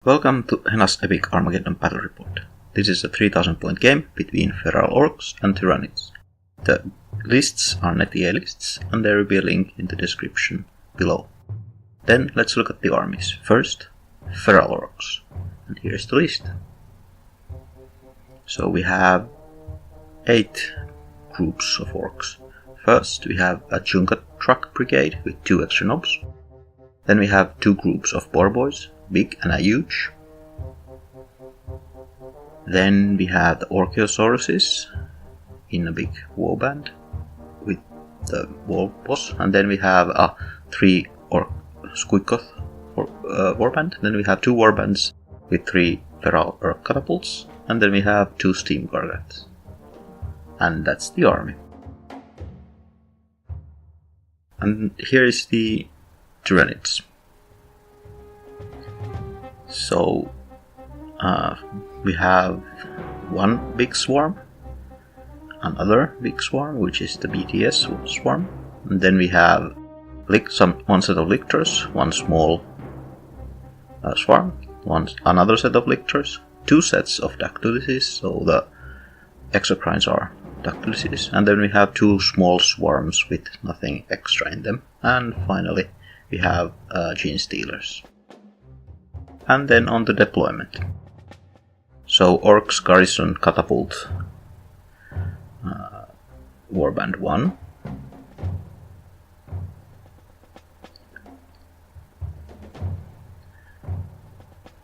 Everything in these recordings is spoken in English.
Welcome to Hena's epic Armageddon battle report. This is a 3000 point game between feral orcs and Tyranids. The lists are net EA lists, and there will be a link in the description below. Then let's look at the armies. First, feral orcs. And here's the list. So we have 8 groups of orcs. First we have a Junka truck brigade with 2 extra knobs. Then we have 2 groups of boar boys, big and a huge. Then we have the Orkosauruses in a big warband with the war boss. And then we have a 3 Squikoth warband. Then we have 2 warbands with 3 feral Ork catapults. And then we have 2 steam gargants. And that's the army. And here is the Tyranids. So we have one big swarm, another big swarm, which is the BTS swarm, and then we have one set of lictors, one small swarm, another set of lictors, 2 sets of dactyluses, so the exocrines are dactyluses, and then we have 2 small swarms with nothing extra in them, and finally we have gene stealers. And then on the deployment. So Orks garrison catapult warband 1.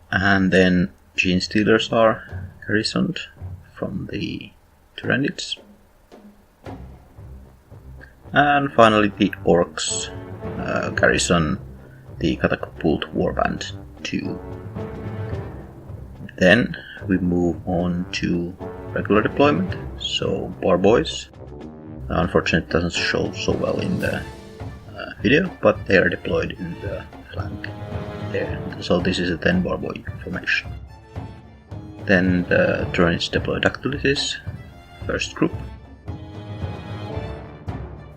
And then gene stealers are garrisoned from the Tyranids. And finally the Orks garrison the catapult warband 2. Then we move on to regular deployment. So boar boys, unfortunately it doesn't show so well in the video, but they are deployed in the flank there. So this is a 10 boar boy formation. Then the Tyranids deploy dactyluses, first group.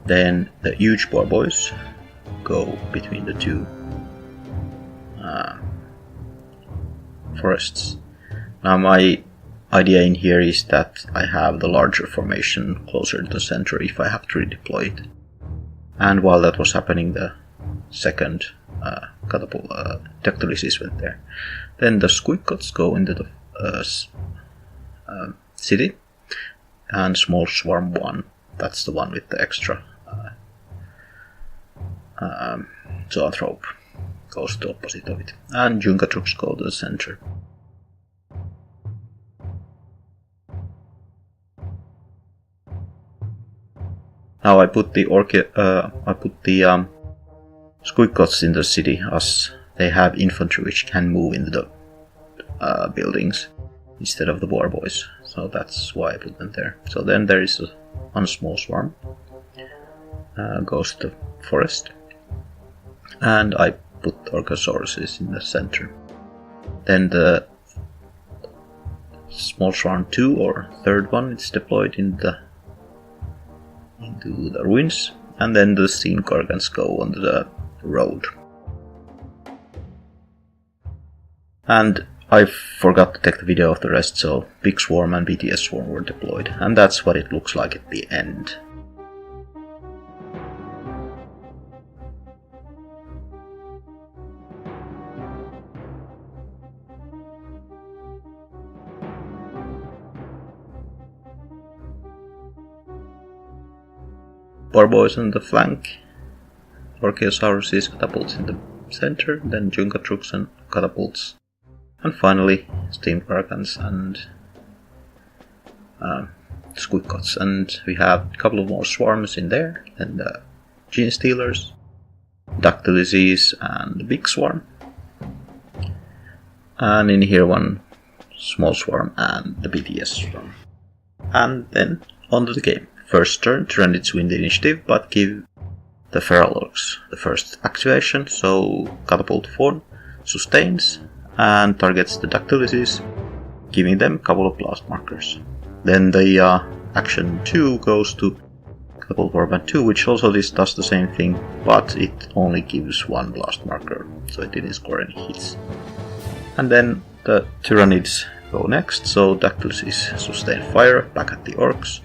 Then the huge boar boys go between the 2 forests. Now my idea in here is that I have the larger formation closer to the center if I have to redeploy it. And while that was happening, the second catapult dactyluses went there. Then the Squikoths go into the city, and small swarm 1, that's the one with the extra zoanthrope, goes to the opposite of it. And Junka troops go to the center. Now I put the Squikoths in the city, as they have infantry which can move into the buildings instead of the boar boys. So that's why I put them there. So then there is one small swarm, goes to the forest, and I put Orkosauruses in the center. Then the small swarm 2 or third one is deployed into the ruins, and then the steam gargants go onto the road. And I forgot to take the video of the rest, so big swarm and BTS swarm were deployed, and that's what it looks like at the end. Boar boys on the flank, Orkosauruses catapults in the center, then Junka troops and catapults, and finally steam gargants and Squikoths. And we have a couple of more swarms in there, then the gene stealers, dactyluses, and the big swarm, and in here one small swarm and the BTS swarm. And then onto the game. First turn, Tyranids win the initiative, but give the feral orcs the first activation, so catapult 4 sustains and targets the dactyluses, giving them a couple of blast markers. Then the action 2 goes to catapult warband 2, which also does the same thing, but it only gives 1 blast marker, so it didn't score any hits. And then the Tyranids go next, so Dactyluses sustain fire back at the Orks.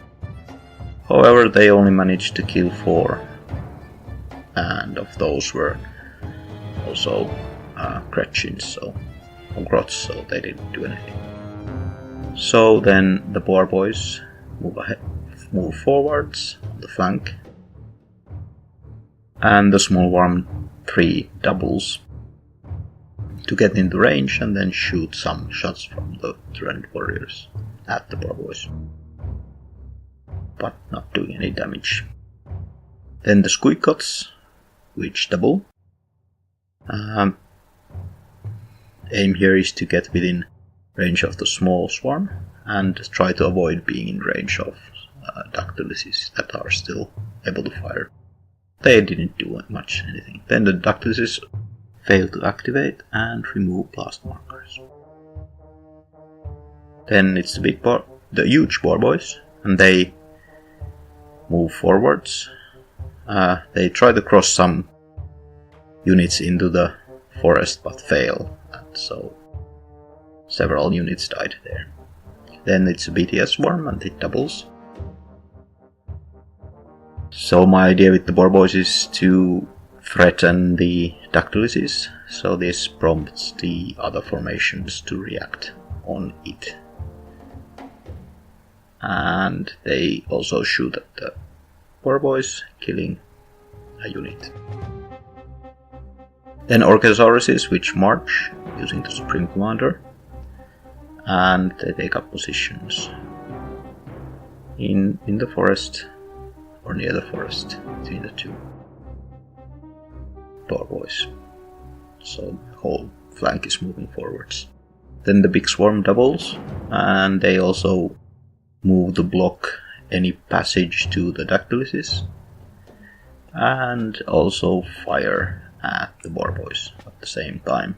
However, they only managed to kill 4, and of those were also Gretchins, or Grots, so they didn't do anything. So then the Boar Boys move forwards on the flank, and the Small Worm 3 doubles to get into range and then shoot some shots from the Tyranid warriors at the Boar Boys, but not doing any damage. Then the Squeakots, which double. Aim here is to get within range of the small swarm and try to avoid being in range of Dactyluses that are still able to fire. They didn't do much anything. Then the Dactyluses fail to activate and remove blast markers. Then it's the huge Boar Boys, and they move forwards. They try to cross some units into the forest but fail, and so several units died there. Then it's a BTS swarm and it doubles. So my idea with the Boar Boys is to threaten the Dactyluses, so this prompts the other formations to react on it. And they also shoot at the Boar Boys, killing a unit. Then Orcosauruses, which march using the Supreme Commander, and they take up positions in the forest, or near the forest, between the two Boar Boys. So the whole flank is moving forwards. Then the big swarm doubles, and they also move to block any passage to the Dactyluses, and also fire at the Boar Boys at the same time.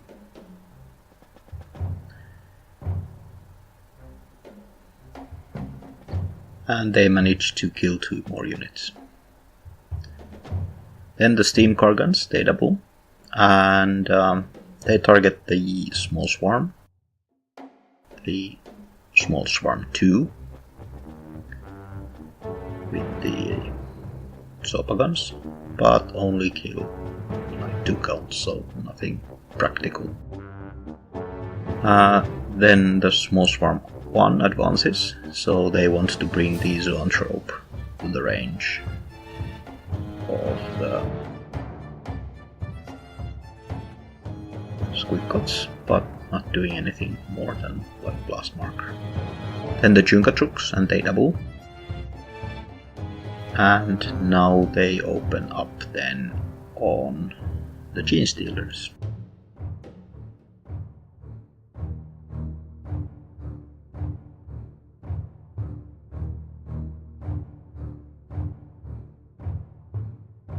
And they managed to kill 2 more units. Then the Steam Gargants, they double, and they target the small swarm, the small swarm 2, with the Sopa guns, but only kill like 2 counts, so nothing practical. Then the small swarm 1 advances, so they want to bring the Zoanthrope to the range of the Squeakots, but not doing anything more than one blast marker. Then the Junkatrooks, and they double. And now they open up then on the Gene Stealers.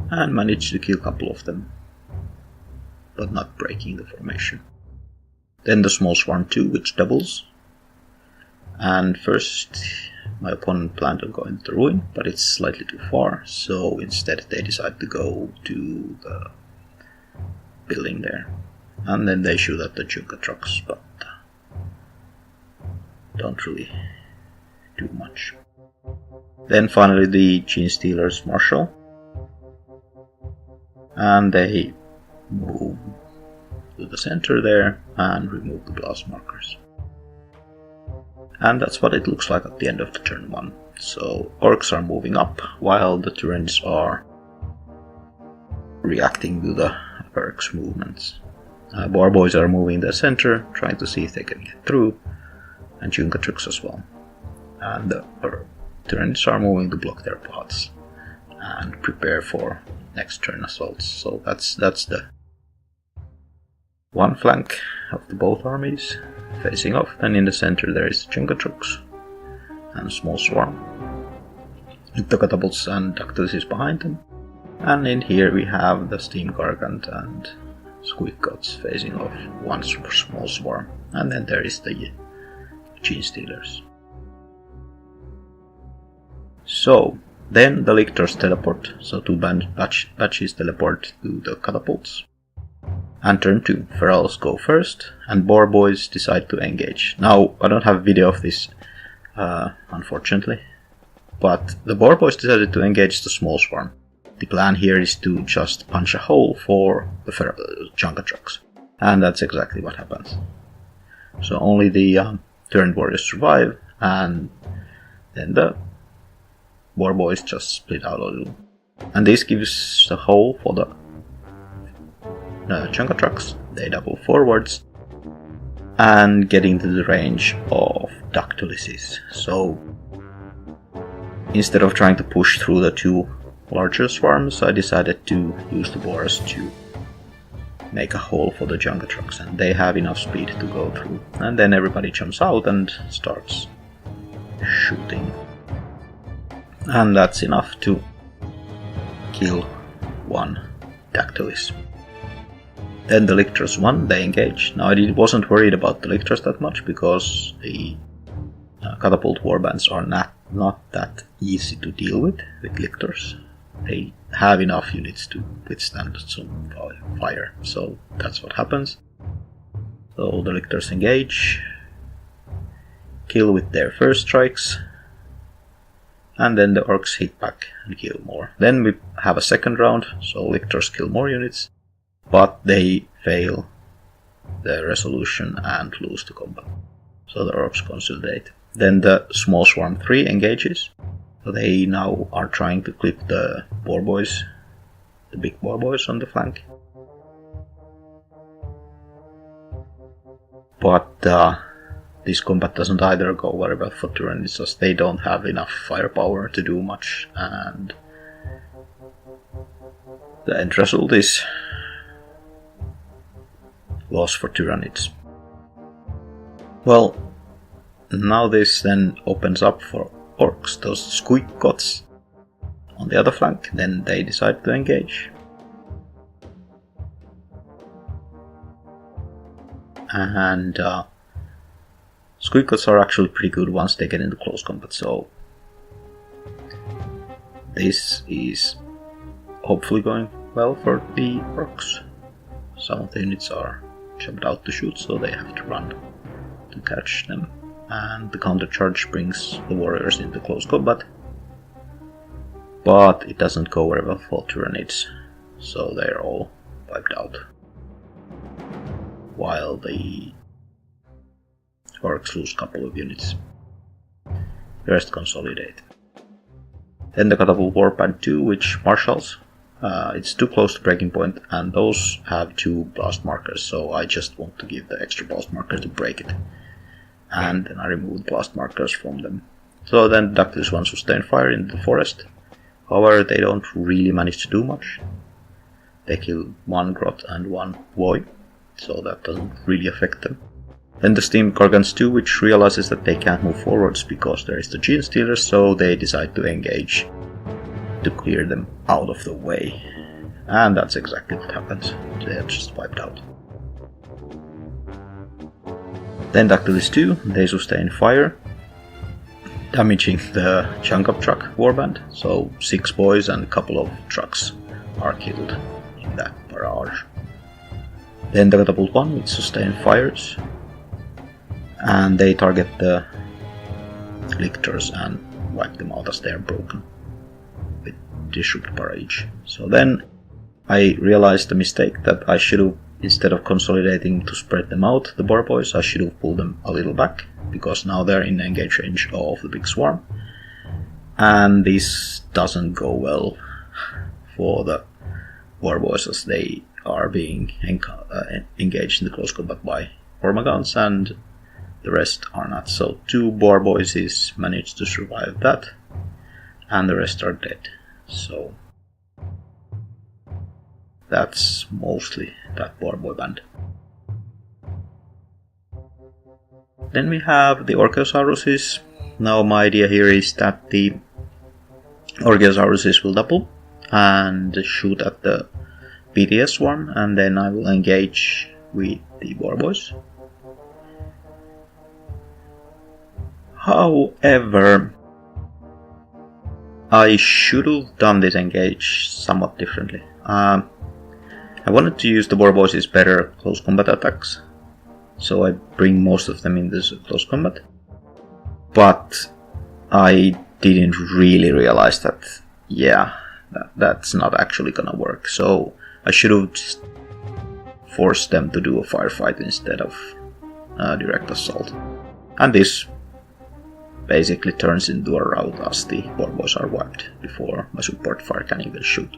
And managed to kill a couple of them, but not breaking the formation. Then the small swarm 2, which doubles. And first my opponent planned on going to the ruin, but it's slightly too far, so instead they decide to go to the building there. And then they shoot at the Junka trucks, but don't really do much. Then finally the Gene Stealers marshal, and they move to the center there and remove the blast markers. And that's what it looks like at the end of the turn 1. So Orks are moving up, while the Tyranids are reacting to the Orks movements. Boar Boys are moving the center, trying to see if they can get through, and Junkatrooks as well. And the Tyranids are moving to block their paths and prepare for next turn assaults. So that's the one flank of the both armies facing off. Then in the center there is Junkatrooks and a small swarm with the catapults and Dactyluses behind them. And in here we have the Steam Gargant and Squeakots facing off one small swarm. And then there is the Gene Stealers. So then the Lictors teleport, so 2 batches teleport to the catapults. And turn 2, Ferals go first, and Boar Boys decide to engage. Now, I don't have a video of this, unfortunately, but the Boar Boys decided to engage the small swarm. The plan here is to just punch a hole for the Junker trucks, and that's exactly what happens. So only the Tyranid warriors survive, and then the Boar Boys just split out a little. And this gives a hole for the Junker trucks. They double forwards and get into the range of Dactyluses. So instead of trying to push through the two larger swarms, I decided to use the boars to make a hole for the Junker trucks, and they have enough speed to go through. And then everybody jumps out and starts shooting. And that's enough to kill one Dactylus. Then the Lictors won, they engage. Now I wasn't worried about the Lictors that much because the catapult warbands are not that easy to deal with Lictors. They have enough units to withstand some fire, so that's what happens. So the Lictors engage, kill with their first strikes, and then the Orks hit back and kill more. Then we have a second round, so Lictors kill more units, but they fail the resolution and lose the combat. So the Orks consolidate. Then the small swarm 3 engages. So they now are trying to clip the Boar Boys, the big Boar Boys on the flank. But this combat doesn't either go very well for Tyranids, as they don't have enough firepower to do much, and the end result is loss for Tyranids. Well, now this then opens up for Orks, those squeak gods on the other flank. Then they decide to engage. And squeak gods are actually pretty good once they get into close combat, so this is hopefully going well for the Orks. Some of the units are jumped out to shoot, so they have to run to catch them. And the countercharge brings the warriors into close combat. But it doesn't go very well for Tyranids, so they're all wiped out. While the Orks lose a couple of units. The rest consolidate. Then the Catapult Warband 2, which marshals. It's too close to breaking point, and those have 2 blast markers, so I just want to give the extra blast marker to break it. And then I remove the blast markers from them. So then the Dactylus 1 sustain fire in the forest. However, they don't really manage to do much. They kill 1 Grot and 1 Void, so that doesn't really affect them. Then the Steam Gargants 2, which realizes that they can't move forwards because there is the Gene Stealer, so they decide to engage to clear them out of the way. And that's exactly what happens. They are just wiped out. Then Dactylus 2, they sustain fire, damaging the Chunk Up Truck warband, so 6 boys and a couple of trucks are killed in that barrage. Then the Catapult 1, which sustain fires, and they target the Lictors and wipe them out as they are broken with disrupted barrage. So then I realized the mistake that I should have, instead of consolidating to spread them out, the Boar Boys, I should have pulled them a little back, because now they're in engage range of the big swarm. And this doesn't go well for the Boar Boys, as they are being engaged in the close combat by Armagons, and the rest are not. So 2 Boar Boys managed to survive that, and the rest are dead. So that's mostly that Boar Boy band. Then we have the Orchosauruses. Now my idea here is that the Orchosauruses will double and shoot at the BTS swarm, and then I will engage with the Boar Boys. However, I should have done this engage somewhat differently. I wanted to use the Warboys' better close combat attacks, so I bring most of them in this close combat. But I didn't really realize that, yeah, that's not actually gonna work. So I should have just forced them to do a firefight instead of direct assault. And this basically turns into a rout as the Warboys are wiped before my support fire can even shoot.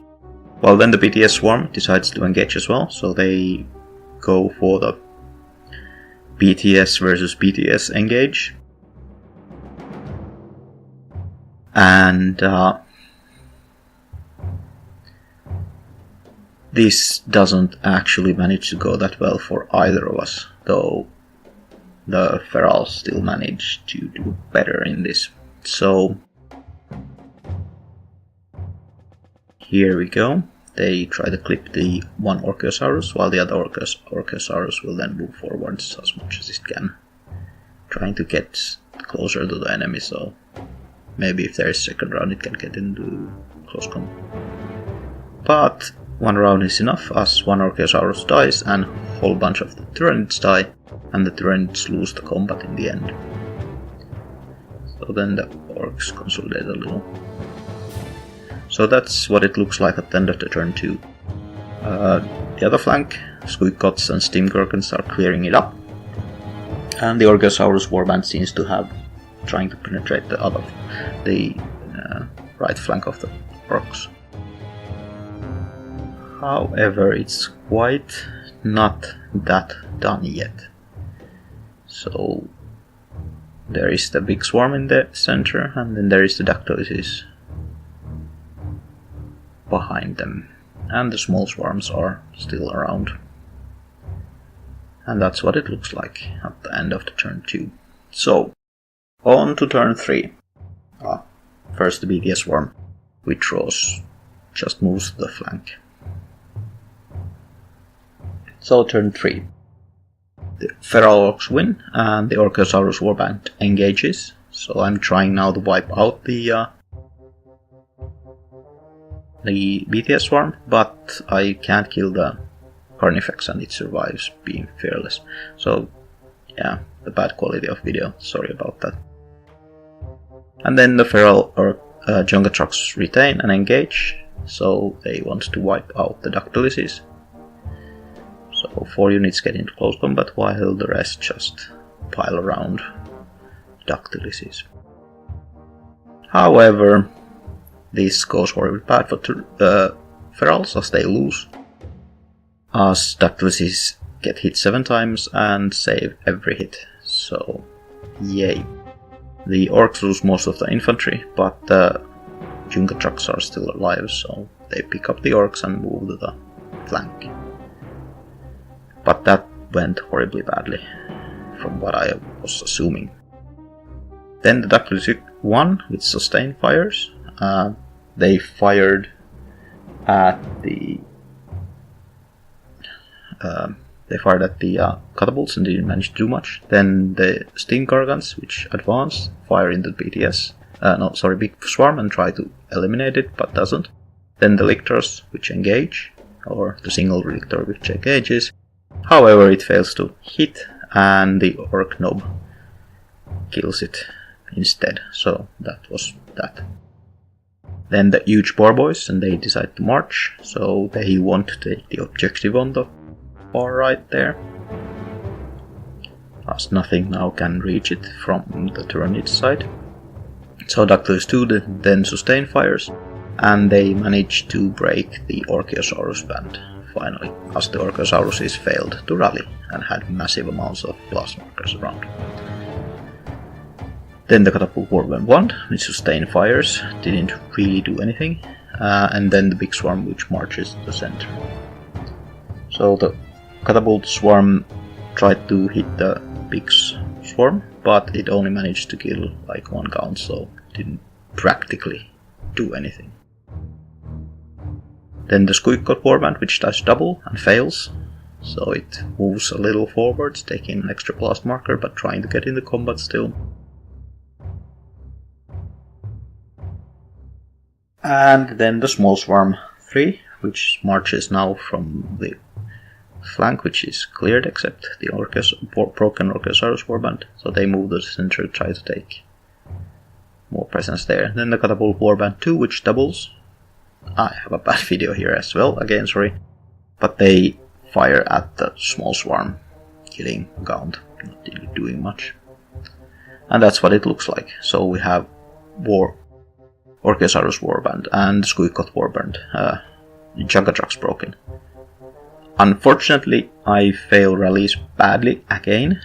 Well, then the BTS swarm decides to engage as well, so they go for the BTS versus BTS engage. And this doesn't actually manage to go that well for either of us, though the Ferals still manage to do better in this. So here we go. They try to clip the one Orkosaurus, while the other Orkosaurus will then move forwards as much as it can, trying to get closer to the enemy, so maybe if there is second round it can get into close combat. But one round is enough, as one Orkosaurus dies and a whole bunch of the Tyranids die, and the Tyranids lose the combat in the end. So then the Orks consolidate a little. So that's what it looks like at the end of the turn 2. The other flank, Squeakgots and Steamgurkins are clearing it up, and the Orgosaurus warband seems to have trying to penetrate the right flank of the Orks. However, it's quite not that done yet. So there is the big swarm in the center, and then there is the Dactylises behind them, and the small swarms are still around. And that's what it looks like at the end of the turn 2. So, on to turn 3. First the BTS swarm withdraws, just moves to the flank. So turn 3. The Feral Orks win, and the Orkosaurus warband engages. So I'm trying now to wipe out the BTS swarm, but I can't kill the Carnifex and it survives being fearless. So yeah, the bad quality of video, sorry about that. And then the Feral Jungatrox retain and engage, so they want to wipe out the Dactylises. So 4 units get into close combat while the rest just pile around Dactylises. However, this goes horribly bad for Ferals as they lose, as Dactylises get hit 7 times and save every hit, so yay. The Orks lose most of the infantry, but the Jungatrox are still alive, so they pick up the Orks and move to the flank. But that went horribly badly, from what I was assuming. Then the Dactylises won with sustained fires. They fired at the catapults and didn't manage to do much. Then the Steam Gargants, which advance, fire into the BTS, big swarm and try to eliminate it, but doesn't. Then the Lictors, which engage, or the single Lictor which engages. However, it fails to hit, and the Orc Nob kills it instead. So that was that. Then the huge Warboys, and they decide to march, so they want to take the objective on the far right there, as nothing now can reach it from the Tyranid side. So Dactylus 2 then sustain fires, and they manage to break the Orkosaurus band finally, as the Orkosaurus failed to rally and had massive amounts of blast markers around. Then the Catapult Warband won, with sustained fires, didn't really do anything, and then the big swarm which marches to the center. So the Catapult Swarm tried to hit the big swarm, but it only managed to kill like 1 count, so it didn't practically do anything. Then the Squeakgot Warband, which does double and fails, so it moves a little forwards, taking an extra blast marker, but trying to get into combat still. And then the Small Swarm 3 which marches now from the flank, which is cleared except the broken Orkosaurus warband, so they move to the center to try to take more presence there. Then the Catapult warband 2, which doubles. I have a bad video here as well, again sorry, but they fire at the small swarm, killing Gaunt, not really doing much. And that's what it looks like. So we have Orkosaurus warband and Squeakoth warband. Junkatrax broken. Unfortunately, I fail rallies badly again.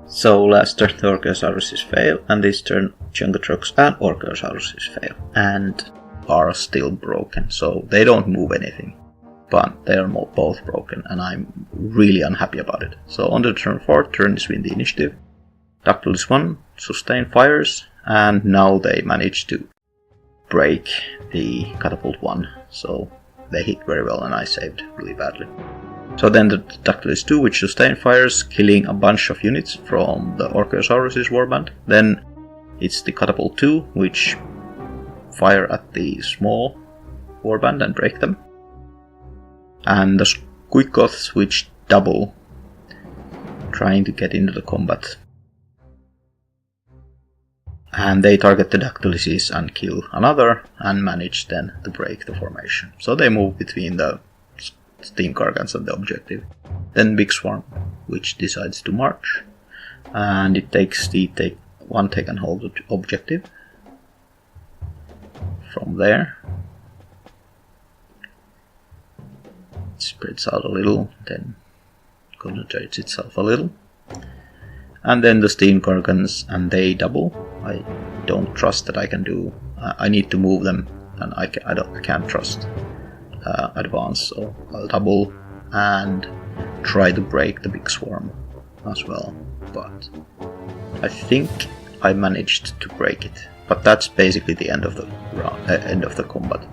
So last turn the Orkosaurus fail, and this turn Junkatrax and Orkosaurus fail. And are still broken, so they don't move anything. But they are both broken, and I'm really unhappy about it. So on the turn 4, turn is win the initiative. Dactylis 1, sustain fires, and now they manage to break the Catapult 1. So they hit very well, and I saved really badly. So then the Dactylis 2, which sustain fires, killing a bunch of units from the Orkosaurus warband. Then it's the Catapult 2, which fire at the small warband and break them. And the Squeakoths, which double, trying to get into the combat. And they target the Dactylises and kill another, and manage then to break the formation. So they move between the Steam Gargants and the objective. Then Big Swarm, which decides to march, and it takes the take and hold objective. From there, it spreads out a little, then concentrates itself a little. And then the Steam Gargants, and they double. I don't trust that I can do. I need to move them, and I can't trust advance, so I'll double and try to break the Big Swarm as well. But I think I managed to break it. But that's basically the end of the end of the combat.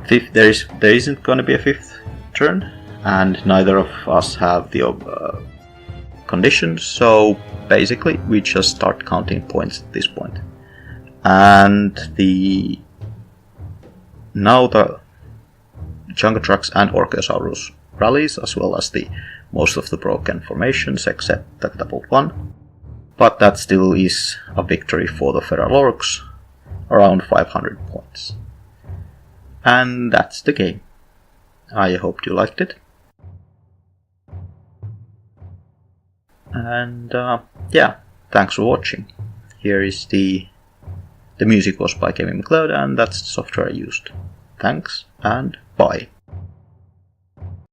There isn't going to be a fifth turn, and neither of us have the conditions. So basically, we just start counting points at this point. And now the Junkatrax and Orkosaurus rallies, as well as the most of the broken formations except the Catapult 1. But that still is a victory for the Feral Orks, around 500 points. And that's the game. I hope you liked it. And yeah, thanks for watching. Here is the music was by Kevin MacLeod, and that's the software I used. Thanks, and bye.